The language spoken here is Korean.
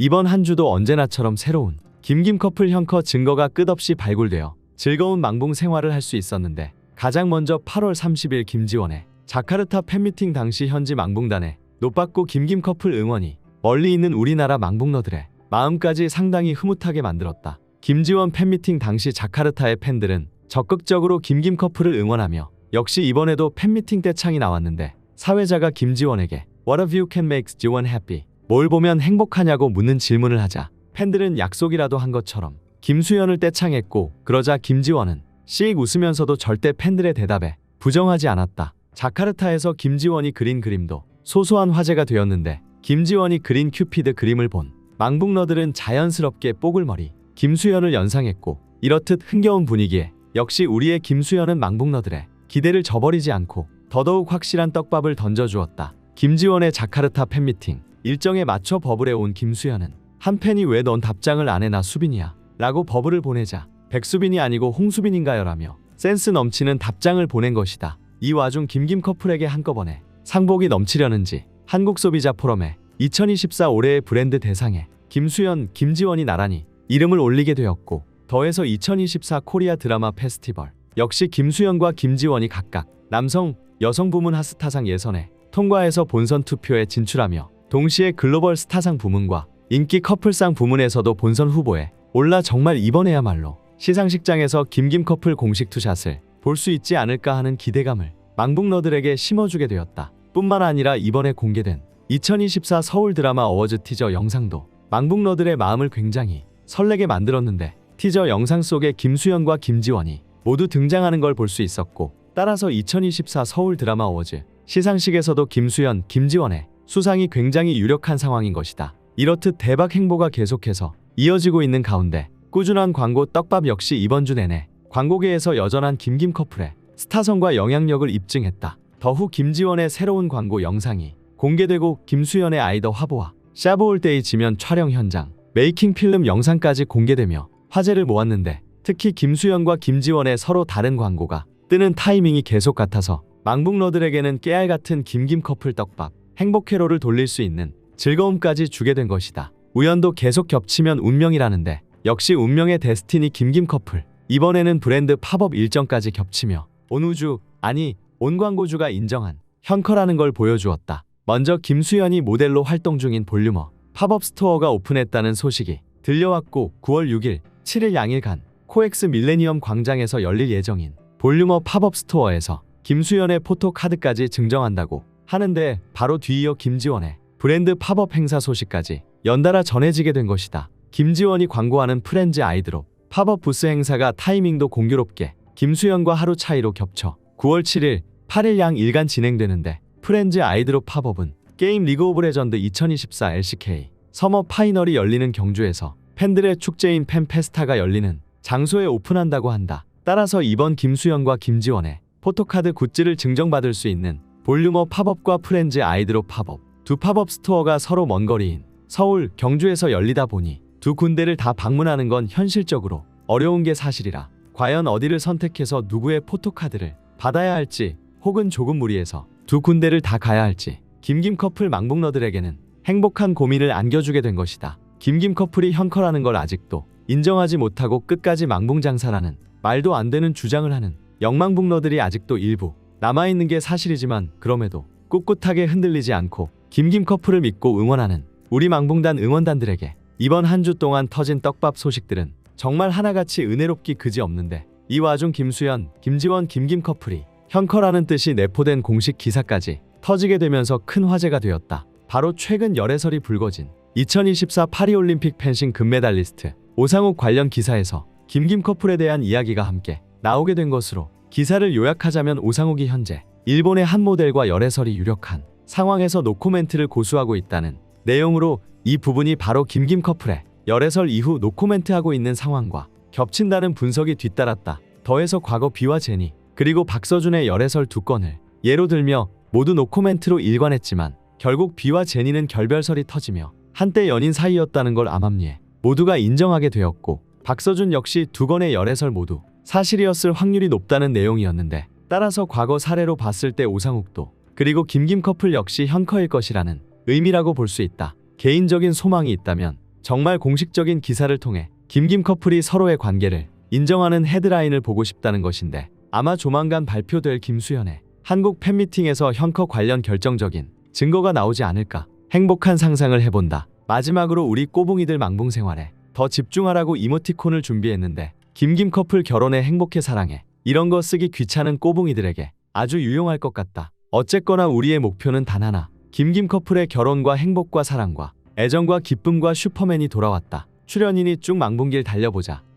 이번 한 주도 언제나처럼 새로운 김김 커플 현커 증거가 끝없이 발굴되어 즐거운 망봉 생활을 할 수 있었는데, 가장 먼저 8월 30일 김지원의 자카르타 팬미팅 당시 현지 망봉단의 노빠꾸 김김 커플 응원이 멀리 있는 우리나라 망봉러들의 마음까지 상당히 흐뭇하게 만들었다. 김지원 팬미팅 당시 자카르타의 팬들은 적극적으로 김김 커플을 응원하며, 역시 이번에도 팬미팅 때 창이 나왔는데 사회자가 김지원에게 What of you can make 지원 happy? 뭘 보면 행복하냐고 묻는 질문을 하자 팬들은 약속이라도 한 것처럼 김수현을 떼창했고, 그러자 김지원은 씩 웃으면서도 절대 팬들의 대답에 부정하지 않았다. 자카르타에서 김지원이 그린 그림도 소소한 화제가 되었는데, 김지원이 그린 큐피드 그림을 본 망북러들은 자연스럽게 뽀글머리 김수현을 연상했고, 이렇듯 흥겨운 분위기에 역시 우리의 김수현은 망북러들의 기대를 저버리지 않고 더더욱 확실한 떡밥을 던져주었다. 김지원의 자카르타 팬미팅 일정에 맞춰 버블에 온 김수현은 한 팬이 왜 넌 답장을 안 해 나 수빈이야 라고 버블을 보내자 백수빈이 아니고 홍수빈인가요 라며 센스 넘치는 답장을 보낸 것이다. 이 와중 김김 커플에게 한꺼번에 상복이 넘치려는지 한국 소비자 포럼에 2024 올해의 브랜드 대상에 김수현, 김지원이 나란히 이름을 올리게 되었고, 더해서 2024 코리아 드라마 페스티벌 역시 김수현과 김지원이 각각 남성, 여성 부문 핫스타상 예선에 통과해서 본선 투표에 진출하며, 동시에 글로벌 스타상 부문과 인기 커플상 부문에서도 본선 후보에 올라 정말 이번에야말로 시상식장에서 김김 커플 공식 투샷을 볼 수 있지 않을까 하는 기대감을 망북러들에게 심어주게 되었다. 뿐만 아니라 이번에 공개된 2024 서울 드라마 어워즈 티저 영상도 망북러들의 마음을 굉장히 설레게 만들었는데, 티저 영상 속에 김수현과 김지원이 모두 등장하는 걸 볼 수 있었고, 따라서 2024 서울 드라마 어워즈 시상식에서도 김수현, 김지원의 수상이 굉장히 유력한 상황인 것이다. 이렇듯 대박 행보가 계속해서 이어지고 있는 가운데 꾸준한 광고 떡밥 역시 이번 주 내내 광고계에서 여전한 김김 커플의 스타성과 영향력을 입증했다. 더후 김지원의 새로운 광고 영상이 공개되고, 김수현의 아이더 화보와 샤브올데이 지면 촬영 현장, 메이킹 필름 영상까지 공개되며 화제를 모았는데, 특히 김수현과 김지원의 서로 다른 광고가 뜨는 타이밍이 계속 같아서 망북러들에게는 깨알같은 김김 커플 떡밥, 행복 회로를 돌릴 수 있는 즐거움까지 주게 된 것이다. 우연도 계속 겹치면 운명이라는데, 역시 운명의 데스티니 김김 커플, 이번에는 브랜드 팝업 일정까지 겹치며 온 우주, 아니 온 광고주가 인정한 현커라는 걸 보여주었다. 먼저 김수현이 모델로 활동 중인 볼륨어 팝업 스토어가 오픈했다는 소식이 들려왔고, 9월 6일, 7일 양일간 코엑스 밀레니엄 광장에서 열릴 예정인 볼륨어 팝업 스토어에서 김수현의 포토카드까지 증정한다고 하는데, 바로 뒤이어 김지원의 브랜드 팝업 행사 소식까지 연달아 전해지게 된 것이다. 김지원이 광고하는 프렌즈 아이드롭 팝업 부스 행사가 타이밍도 공교롭게 김수현과 하루 차이로 겹쳐 9월 7일, 8일 양 일간 진행되는데, 프렌즈 아이드롭 팝업은 게임 리그 오브 레전드 2024 LCK 서머 파이널이 열리는 경주에서 팬들의 축제인 팬페스타가 열리는 장소에 오픈한다고 한다. 따라서 이번 김수현과 김지원의 포토카드 굿즈를 증정받을 수 있는 볼륨어 팝업과 프렌즈 아이드롭 팝업 두 팝업 스토어가 서로 먼 거리인 서울, 경주에서 열리다 보니 두 군데를 다 방문하는 건 현실적으로 어려운 게 사실이라, 과연 어디를 선택해서 누구의 포토카드를 받아야 할지, 혹은 조금 무리해서 두 군데를 다 가야 할지 김김 커플 망북러들에게는 행복한 고민을 안겨주게 된 것이다. 김김 커플이 현커라는 걸 아직도 인정하지 못하고 끝까지 망봉장사라는 말도 안 되는 주장을 하는 영망북러들이 아직도 일부 남아있는 게 사실이지만, 그럼에도 꿋꿋하게 흔들리지 않고 김김 커플을 믿고 응원하는 우리 망봉단 응원단들에게 이번 한 주 동안 터진 떡밥 소식들은 정말 하나같이 은혜롭기 그지없는데, 이 와중 김수현, 김지원, 김김 커플이 현커라는 뜻이 내포된 공식 기사까지 터지게 되면서 큰 화제가 되었다. 바로 최근 열애설이 불거진 2024 파리올림픽 펜싱 금메달리스트 오상욱 관련 기사에서 김김 커플에 대한 이야기가 함께 나오게 된 것으로, 기사를 요약하자면 오상욱이 현재 일본의 한 모델과 열애설이 유력한 상황에서 노코멘트를 고수하고 있다는 내용으로, 이 부분이 바로 김김 커플의 열애설 이후 노코멘트하고 있는 상황과 겹친다는 분석이 뒤따랐다. 더해서 과거 비와 제니, 그리고 박서준의 열애설 두 건을 예로 들며 모두 노코멘트로 일관했지만, 결국 비와 제니는 결별설이 터지며 한때 연인 사이였다는 걸 암암리에 모두가 인정하게 되었고, 박서준 역시 두 건의 열애설 모두 사실이었을 확률이 높다는 내용이었는데, 따라서 과거 사례로 봤을 때 오상욱도 그리고 김김 커플 역시 현커일 것이라는 의미라고 볼 수 있다. 개인적인 소망이 있다면 정말 공식적인 기사를 통해 김김 커플이 서로의 관계를 인정하는 헤드라인을 보고 싶다는 것인데 아마 조만간 발표될 김수현의 한국 팬미팅에서 현커 관련 결정적인 증거가 나오지 않을까 행복한 상상을 해본다. 마지막으로 우리 꼬붕이들 망봉 생활에 더 집중하라고 이모티콘을 준비했는데 김김 커플 결혼에 행복해 사랑해 이런 거 쓰기 귀찮은 꼬붕이들에게 아주 유용할 것 같다. 어쨌거나 우리의 목표는 단 하나. 김김 커플의 결혼과 행복과 사랑과 애정과 기쁨과 슈퍼맨이 돌아왔다. 출연인이 쭉 망봉길 달려보자.